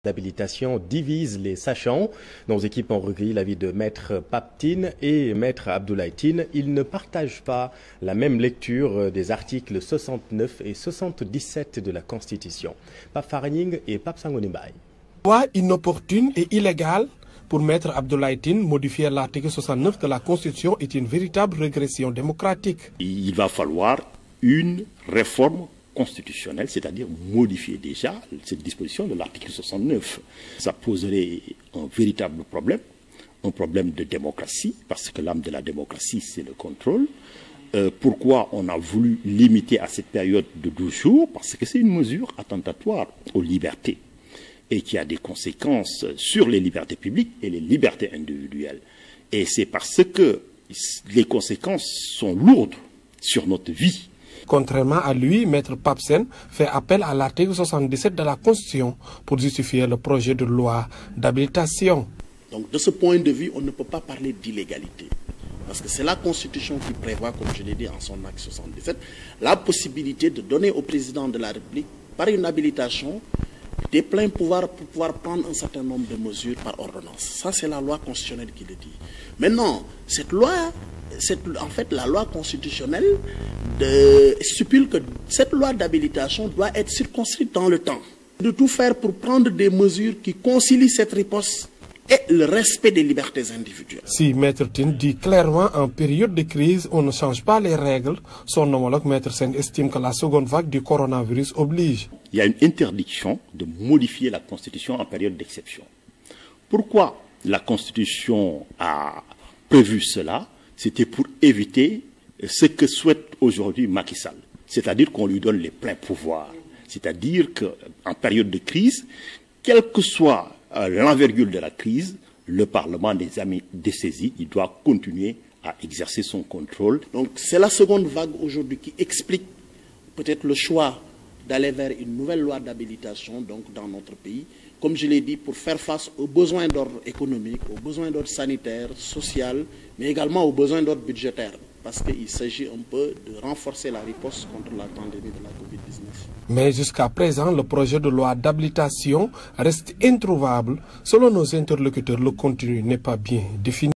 D'habilitation divise les sachants. Nos équipes ont recueilli l'avis de Maître Pape Tine et Maître Abdoulaye Tine. Ils ne partagent pas la même lecture des articles 69 et 77 de la Constitution. Pape Faragning et Pape Sangoni Mbaye. Loi inopportune et illégale pour Maître Abdoulaye Tine, modifier l'article 69 de la Constitution est une véritable régression démocratique. Il va falloir une réforme constitutionnelle, c'est-à-dire modifier déjà cette disposition de l'article 69. Ça poserait un véritable problème, un problème de démocratie, parce que l'âme de la démocratie, c'est le contrôle. Pourquoi on a voulu limiter à cette période de 12 jours? Parce que c'est une mesure attentatoire aux libertés et qui a des conséquences sur les libertés publiques et les libertés individuelles. Et c'est parce que les conséquences sont lourdes sur notre vie. Contrairement à lui, Maître Pape Sen fait appel à l'article 77 de la Constitution pour justifier le projet de loi d'habilitation. Donc de ce point de vue, on ne peut pas parler d'illégalité. Parce que c'est la Constitution qui prévoit, comme je l'ai dit en son acte 77, la possibilité de donner au président de la République, par une habilitation, des pleins pouvoirs pour pouvoir prendre un certain nombre de mesures par ordonnance. Ça, c'est la loi constitutionnelle qui le dit. Maintenant, cette loi, en fait, la loi constitutionnelle stipule que cette loi d'habilitation doit être circonscrite dans le temps. De tout faire pour prendre des mesures qui concilient cette riposte et le respect des libertés individuelles. Si Maître Tine dit clairement en période de crise, on ne change pas les règles, son homologue Maître Sen estime que la seconde vague du coronavirus oblige. Il y a une interdiction de modifier la Constitution en période d'exception. Pourquoi la Constitution a prévu cela? C'était pour éviter ce que souhaite aujourd'hui Macky Sall, c'est-à-dire qu'on lui donne les pleins pouvoirs. C'est-à-dire qu'en période de crise, quel que soit l'envergure de la crise, le Parlement des amis dessaisis, il doit continuer à exercer son contrôle. Donc c'est la seconde vague aujourd'hui qui explique peut-être le choix d'aller vers une nouvelle loi d'habilitation donc dans notre pays, comme je l'ai dit, pour faire face aux besoins d'ordre économique, aux besoins d'ordre sanitaire, social, mais également aux besoins d'ordre budgétaire, parce qu'il s'agit un peu de renforcer la riposte contre la pandémie de la COVID-19. Mais jusqu'à présent, le projet de loi d'habilitation reste introuvable. Selon nos interlocuteurs, le contenu n'est pas bien défini.